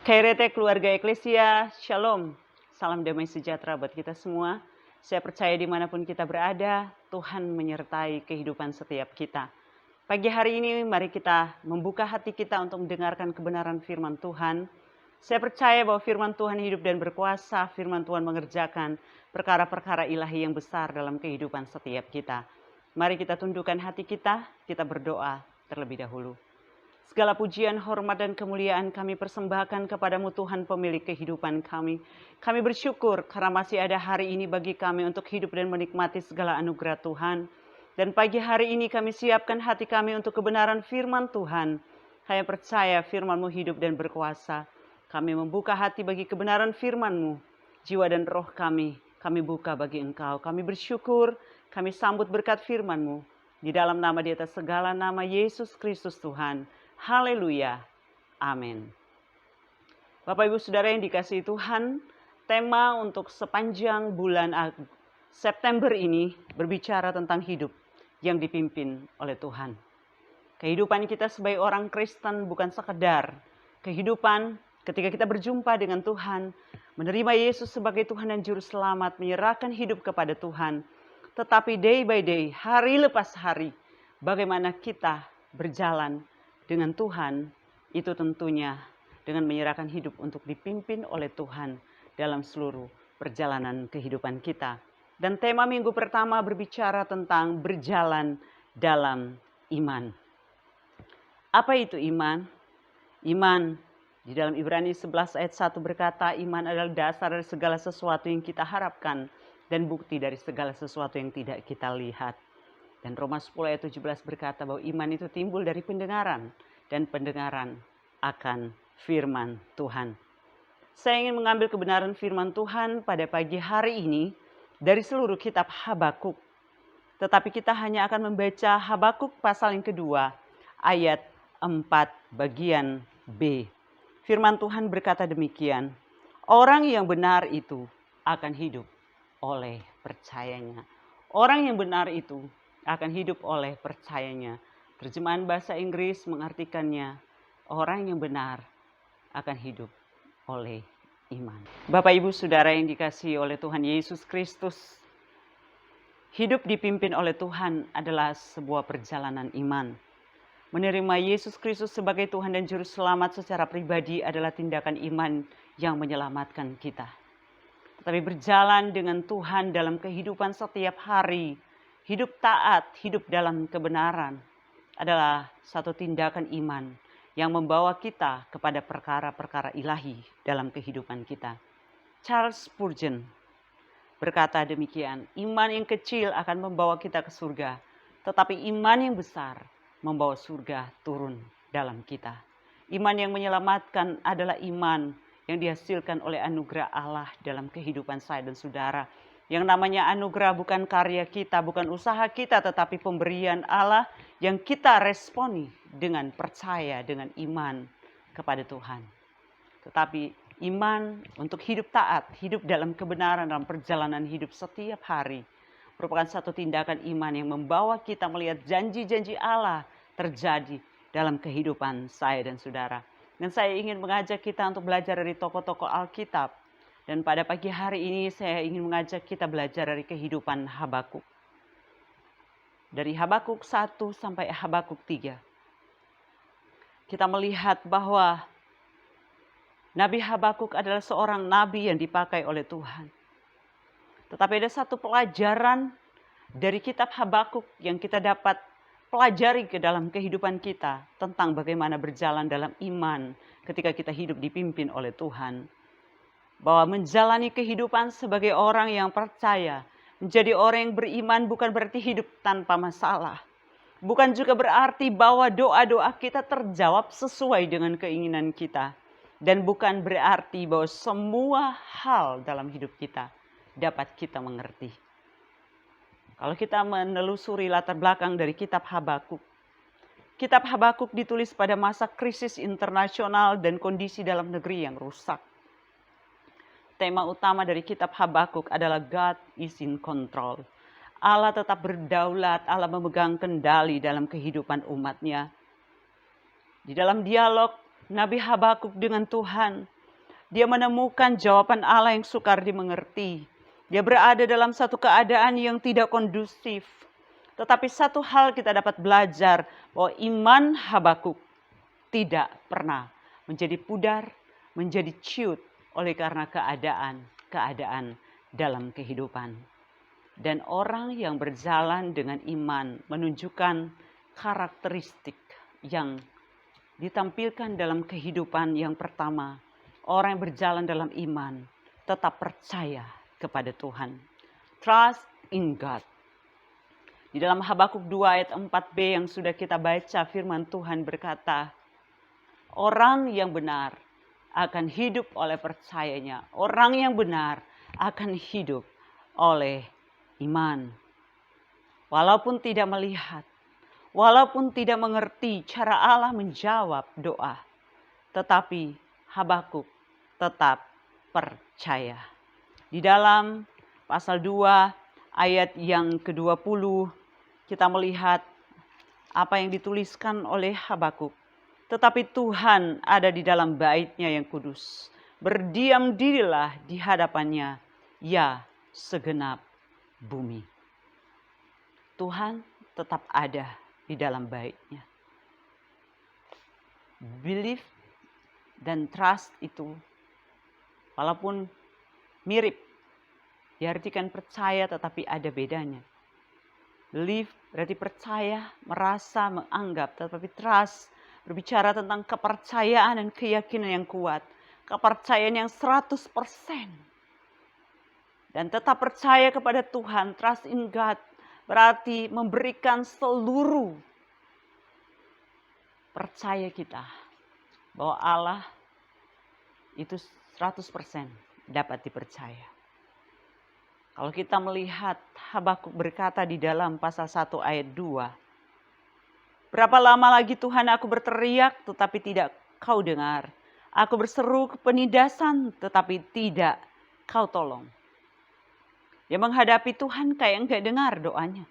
KRT Keluarga Eklesia, Shalom. Salam damai sejahtera buat kita semua. Saya percaya dimanapun kita berada, Tuhan menyertai kehidupan setiap kita. Pagi hari ini mari kita membuka hati kita untuk mendengarkan kebenaran firman Tuhan. Saya percaya bahwa firman Tuhan hidup dan berkuasa, firman Tuhan mengerjakan perkara-perkara ilahi yang besar dalam kehidupan setiap kita. Mari kita tundukkan hati kita berdoa terlebih dahulu. Segala pujian, hormat, dan kemuliaan kami persembahkan kepadamu Tuhan pemilik kehidupan kami. Kami bersyukur karena masih ada hari ini bagi kami untuk hidup dan menikmati segala anugerah Tuhan. Dan pagi hari ini kami siapkan hati kami untuk kebenaran firman Tuhan. Kami percaya firman-Mu hidup dan berkuasa. Kami membuka hati bagi kebenaran firman-Mu. Jiwa dan roh kami buka bagi Engkau. Kami bersyukur, kami sambut berkat firman-Mu. Di dalam nama di atas segala nama Yesus Kristus Tuhan. Haleluya. Amin. Bapak Ibu Saudara yang dikasihi Tuhan, tema untuk sepanjang bulan September ini berbicara tentang hidup yang dipimpin oleh Tuhan. Kehidupan kita sebagai orang Kristen bukan sekedar kehidupan ketika kita berjumpa dengan Tuhan, menerima Yesus sebagai Tuhan dan Juru Selamat, menyerahkan hidup kepada Tuhan. Tetapi day by day, hari lepas hari, bagaimana kita berjalan dengan Tuhan, itu tentunya dengan menyerahkan hidup untuk dipimpin oleh Tuhan dalam seluruh perjalanan kehidupan kita. Dan tema minggu pertama berbicara tentang berjalan dalam iman. Apa itu iman? Iman di dalam Ibrani 11 ayat 1 berkata, iman adalah dasar dari segala sesuatu yang kita harapkan dan bukti dari segala sesuatu yang tidak kita lihat. Dan Roma 10 ayat 17 berkata bahwa iman itu timbul dari pendengaran dan pendengaran akan firman Tuhan. Saya ingin mengambil kebenaran firman Tuhan pada pagi hari ini dari seluruh kitab Habakuk. Tetapi kita hanya akan membaca Habakuk pasal yang kedua ayat 4 bagian B. Firman Tuhan berkata demikian, orang yang benar itu akan hidup oleh percayanya. Orang yang benar itu akan hidup oleh percayanya. Terjemahan bahasa Inggris mengartikannya, orang yang benar akan hidup oleh iman. Bapak Ibu Saudara yang dikasihi oleh Tuhan Yesus Kristus, hidup dipimpin oleh Tuhan adalah sebuah perjalanan iman. Menerima Yesus Kristus sebagai Tuhan dan Juru Selamat secara pribadi adalah tindakan iman yang menyelamatkan kita. Tetapi berjalan dengan Tuhan dalam kehidupan setiap hari, hidup taat, hidup dalam kebenaran adalah satu tindakan iman yang membawa kita kepada perkara-perkara ilahi dalam kehidupan kita. Charles Spurgeon berkata demikian, iman yang kecil akan membawa kita ke surga, tetapi iman yang besar membawa surga turun dalam kita. Iman yang menyelamatkan adalah iman yang dihasilkan oleh anugerah Allah dalam kehidupan saya dan saudara. Yang namanya anugerah bukan karya kita, bukan usaha kita, tetapi pemberian Allah yang kita responi dengan percaya, dengan iman kepada Tuhan. Tetapi iman untuk hidup taat, hidup dalam kebenaran dalam perjalanan hidup setiap hari merupakan satu tindakan iman yang membawa kita melihat janji-janji Allah terjadi dalam kehidupan saya dan saudara. Dan saya ingin mengajak kita untuk belajar dari tokoh-tokoh Alkitab. Dan pada pagi hari ini saya ingin mengajak kita belajar dari kehidupan Habakuk. Dari Habakuk 1 sampai Habakuk 3. Kita melihat bahwa Nabi Habakuk adalah seorang nabi yang dipakai oleh Tuhan. Tetapi ada satu pelajaran dari kitab Habakuk yang kita dapat pelajari ke dalam kehidupan kita tentang bagaimana berjalan dalam iman ketika kita hidup dipimpin oleh Tuhan. Bahwa menjalani kehidupan sebagai orang yang percaya, menjadi orang yang beriman bukan berarti hidup tanpa masalah. Bukan juga berarti bahwa doa-doa kita terjawab sesuai dengan keinginan kita. Dan bukan berarti bahwa semua hal dalam hidup kita dapat kita mengerti. Kalau kita menelusuri latar belakang dari kitab Habakuk. Kitab Habakuk ditulis pada masa krisis internasional dan kondisi dalam negeri yang rusak. Tema utama dari kitab Habakuk adalah God is in control. Allah tetap berdaulat, Allah memegang kendali dalam kehidupan umatnya. Di dalam dialog Nabi Habakuk dengan Tuhan. Dia menemukan jawaban Allah yang sukar dimengerti. Dia berada dalam satu keadaan yang tidak kondusif. Tetapi satu hal kita dapat belajar, bahwa iman Habakuk tidak pernah menjadi pudar, menjadi ciut oleh karena keadaan dalam kehidupan. Dan orang yang berjalan dengan iman menunjukkan karakteristik yang ditampilkan dalam kehidupan. Yang pertama, orang yang berjalan dalam iman tetap percaya kepada Tuhan. Trust in God. Di dalam Habakuk 2 ayat 4b yang sudah kita baca, firman Tuhan berkata, orang yang benar akan hidup oleh percayanya. Orang yang benar akan hidup oleh iman. Walaupun tidak melihat, walaupun tidak mengerti cara Allah menjawab doa, tetapi Habakuk tetap percaya. Di dalam pasal 2 ayat yang ke-20 kita melihat apa yang dituliskan oleh Habakuk. Tetapi Tuhan ada di dalam bait-Nya yang kudus. Berdiam dirilah di hadapannya, ya segenap bumi. Tuhan tetap ada di dalam bait-Nya. Believe dan trust itu walaupun mirip, diartikan percaya tetapi ada bedanya. Believe berarti percaya, merasa, menganggap. Tetapi trust berbicara tentang kepercayaan dan keyakinan yang kuat. Kepercayaan yang 100%. Dan tetap percaya kepada Tuhan, trust in God, berarti memberikan seluruh percaya kita bahwa Allah itu 100% dapat dipercaya. Kalau kita melihat Habakuk berkata di dalam pasal 1 ayat 2. Berapa lama lagi Tuhan aku berteriak tetapi tidak kau dengar. Aku berseru ke penindasan tetapi tidak kau tolong. Dia menghadapi Tuhan kayak enggak dengar doanya.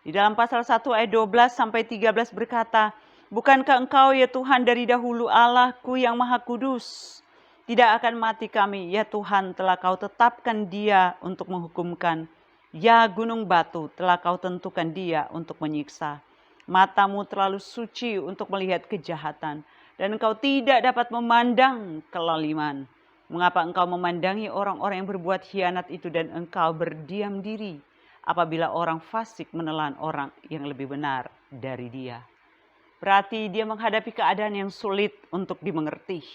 Di dalam pasal 1 ayat 12 sampai 13 berkata, bukankah engkau ya Tuhan dari dahulu Allahku yang maha kudus? Tidak akan mati kami, ya Tuhan telah kau tetapkan dia untuk menghukumkan. Ya gunung batu telah kau tentukan dia untuk menyiksa. Matamu terlalu suci untuk melihat kejahatan. Dan engkau tidak dapat memandang kelaliman. Mengapa engkau memandangi orang-orang yang berbuat khianat itu dan engkau berdiam diri apabila orang fasik menelan orang yang lebih benar dari dia. Berarti dia menghadapi keadaan yang sulit untuk dimengerti.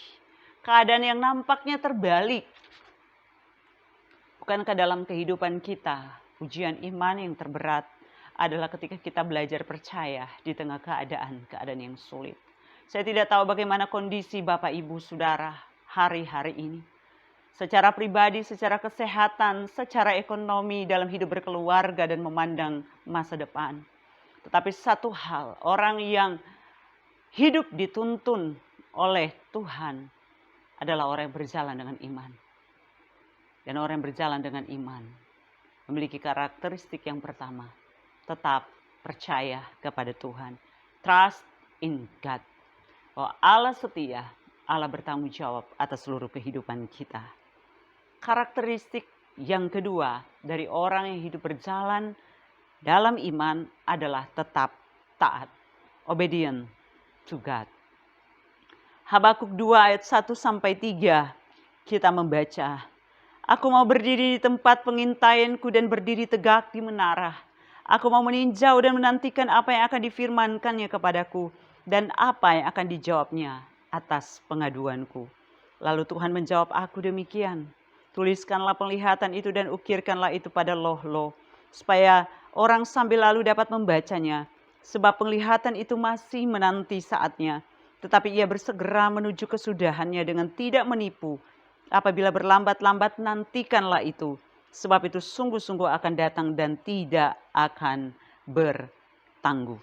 Keadaan yang nampaknya terbalik. Bukankah dalam kehidupan kita, ujian iman yang terberat adalah ketika kita belajar percaya di tengah keadaan yang sulit. Saya tidak tahu bagaimana kondisi Bapak Ibu Saudara hari-hari ini. Secara pribadi, secara kesehatan, secara ekonomi, dalam hidup berkeluarga dan memandang masa depan. Tetapi satu hal, orang yang hidup dituntun oleh Tuhan adalah orang yang berjalan dengan iman. Dan orang yang berjalan dengan iman memiliki karakteristik yang pertama, tetap percaya kepada Tuhan. Trust in God. Bahwa Allah setia, Allah bertanggung jawab atas seluruh kehidupan kita. Karakteristik yang kedua dari orang yang hidup berjalan dalam iman adalah tetap taat. Obedient to God. Habakuk 2 ayat 1 sampai 3 kita membaca. Aku mau berdiri di tempat pengintaianku dan berdiri tegak di menara. Aku mau meninjau dan menantikan apa yang akan difirmankannya kepadaku dan apa yang akan dijawabnya atas pengaduanku. Lalu Tuhan menjawab aku demikian. Tuliskanlah penglihatan itu dan ukirkanlah itu pada loh-loh, supaya orang sambil lalu dapat membacanya. Sebab penglihatan itu masih menanti saatnya. Tetapi ia bersegera menuju kesudahannya dengan tidak menipu. Apabila berlambat-lambat nantikanlah itu. Sebab itu sungguh-sungguh akan datang dan tidak akan bertangguh.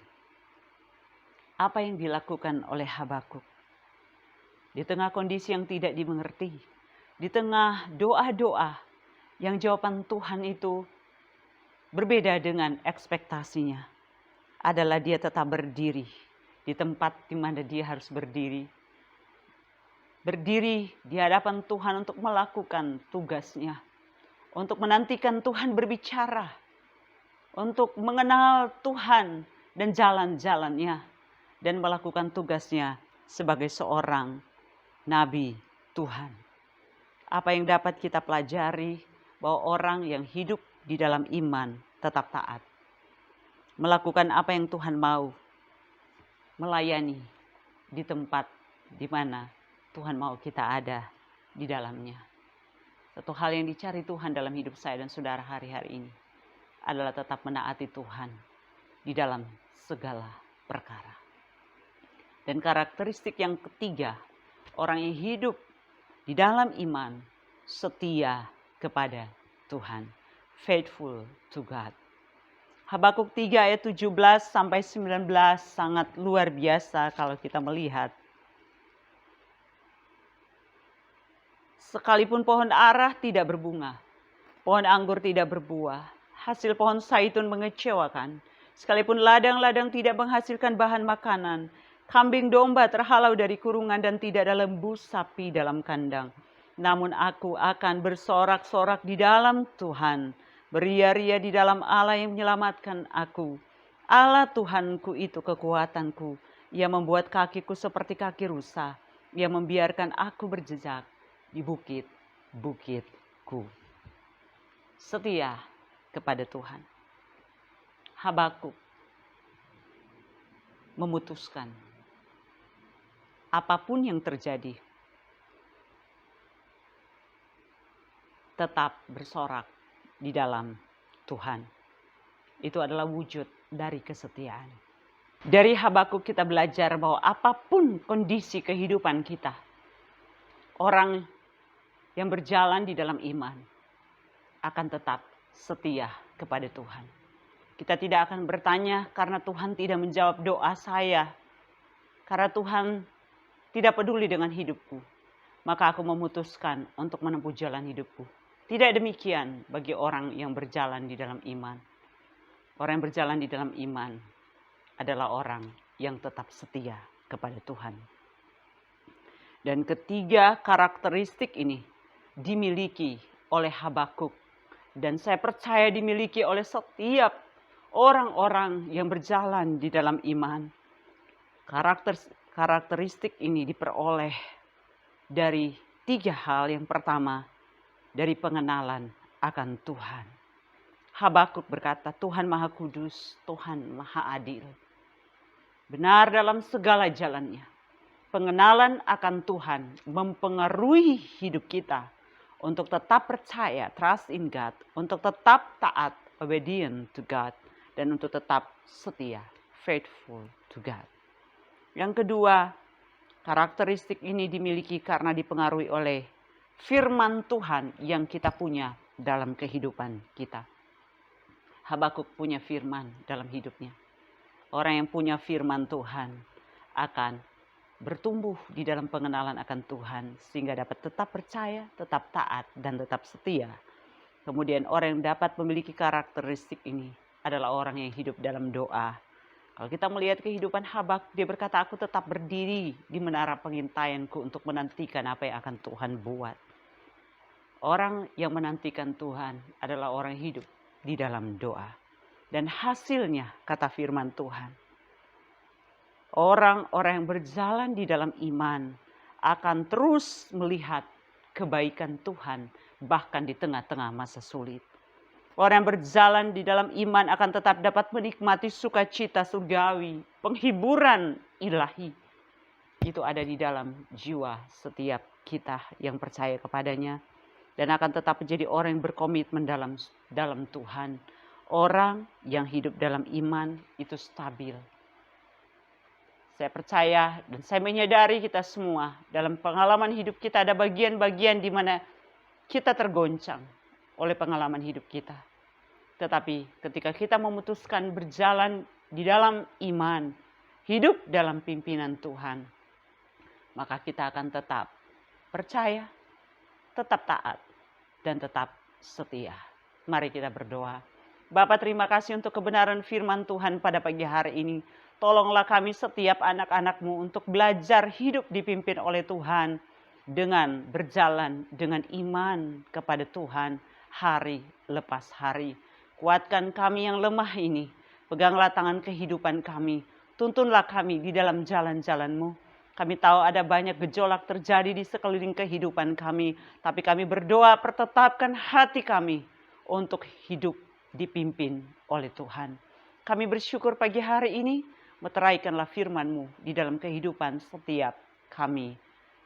Apa yang dilakukan oleh Habakuk? Di tengah kondisi yang tidak dimengerti. Di tengah doa-doa yang jawaban Tuhan itu berbeda dengan ekspektasinya. Adalah dia tetap berdiri di tempat di mana dia harus berdiri. berdiri di hadapan Tuhan untuk melakukan tugasnya, untuk menantikan Tuhan berbicara, untuk mengenal Tuhan dan jalan-jalannya, dan melakukan tugasnya sebagai seorang nabi Tuhan. Apa yang dapat kita pelajari? Bahwa orang yang hidup di dalam iman tetap taat, melakukan apa yang Tuhan mau, melayani di tempat di mana Tuhan mau kita ada di dalamnya. Satu hal yang dicari Tuhan dalam hidup saya dan saudara hari-hari ini adalah tetap menaati Tuhan di dalam segala perkara. Dan karakteristik yang ketiga, orang yang hidup di dalam iman setia kepada Tuhan. Faithful to God. Habakuk 3 ayat 17 sampai 19 sangat luar biasa kalau kita melihat. Sekalipun pohon ara tidak berbunga, pohon anggur tidak berbuah, hasil pohon zaitun mengecewakan, sekalipun ladang-ladang tidak menghasilkan bahan makanan, kambing domba terhalau dari kurungan dan tidak ada lembu sapi dalam kandang. Namun aku akan bersorak-sorak di dalam Tuhan, beria-ria di dalam Allah yang menyelamatkan aku. Allah Tuhanku itu kekuatanku. Ia membuat kakiku seperti kaki rusa. Ia membiarkan aku berjejak di bukit-bukitku. Setia kepada Tuhan. Habakuk memutuskan apapun yang terjadi, tetap bersorak di dalam Tuhan. Itu adalah wujud dari kesetiaan. Dari Habakuk kita belajar bahwa apapun kondisi kehidupan kita, orang yang berjalan di dalam iman akan tetap setia kepada Tuhan. Kita tidak akan bertanya karena Tuhan tidak menjawab doa saya, karena Tuhan tidak peduli dengan hidupku, maka aku memutuskan untuk menempuh jalan hidupku. Tidak demikian bagi orang yang berjalan di dalam iman. Orang yang berjalan di dalam iman adalah orang yang tetap setia kepada Tuhan. Dan ketiga karakteristik ini dimiliki oleh Habakuk. Dan saya percaya dimiliki oleh setiap orang-orang yang berjalan di dalam iman. Karakteristik ini diperoleh dari tiga hal. Yang pertama, dari pengenalan akan Tuhan. Habakuk berkata, Tuhan Maha Kudus, Tuhan Maha Adil. Benar dalam segala jalannya. Pengenalan akan Tuhan mempengaruhi hidup kita untuk tetap percaya, trust in God, untuk tetap taat, obedient to God, dan untuk tetap setia, faithful to God. Yang kedua, karakteristik ini dimiliki karena dipengaruhi oleh firman Tuhan yang kita punya dalam kehidupan kita. Habakuk punya firman dalam hidupnya. Orang yang punya firman Tuhan akan bertumbuh di dalam pengenalan akan Tuhan sehingga dapat tetap percaya, tetap taat, dan tetap setia. Kemudian orang yang dapat memiliki karakteristik ini adalah orang yang hidup dalam doa. Kalau kita melihat kehidupan Habakuk, dia berkata, aku tetap berdiri di menara pengintaianku untuk menantikan apa yang akan Tuhan buat. Orang yang menantikan Tuhan adalah orang yang hidup di dalam doa. Dan hasilnya, kata firman Tuhan, orang-orang yang berjalan di dalam iman akan terus melihat kebaikan Tuhan bahkan di tengah-tengah masa sulit. Orang yang berjalan di dalam iman akan tetap dapat menikmati sukacita surgawi, penghiburan ilahi. Itu ada di dalam jiwa setiap kita yang percaya kepadanya. Dan akan tetap menjadi orang yang berkomitmen dalam Tuhan. Orang yang hidup dalam iman itu stabil. Saya percaya dan saya menyadari kita semua dalam pengalaman hidup kita ada bagian-bagian di mana kita tergoncang oleh pengalaman hidup kita. Tetapi ketika kita memutuskan berjalan di dalam iman, hidup dalam pimpinan Tuhan, maka kita akan tetap percaya, tetap taat, dan tetap setia. Mari kita berdoa. Bapa, terima kasih untuk kebenaran firman Tuhan pada pagi hari ini. Tolonglah kami setiap anak-anak-Mu untuk belajar hidup dipimpin oleh Tuhan. dengan berjalan dengan iman kepada Tuhan hari lepas hari. Kuatkan kami yang lemah ini, peganglah tangan kehidupan kami, tuntunlah kami di dalam jalan-jalan-Mu. Kami tahu ada banyak gejolak terjadi di sekeliling kehidupan kami, tapi kami berdoa pertetapkan hati kami untuk hidup dipimpin oleh Tuhan. Kami bersyukur pagi hari ini, meteraikanlah firman-Mu di dalam kehidupan setiap kami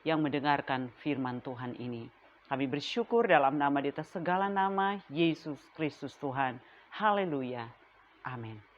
yang mendengarkan firman Tuhan ini. Kami bersyukur dalam nama di atas segala nama, Yesus Kristus Tuhan. Haleluya. Amin.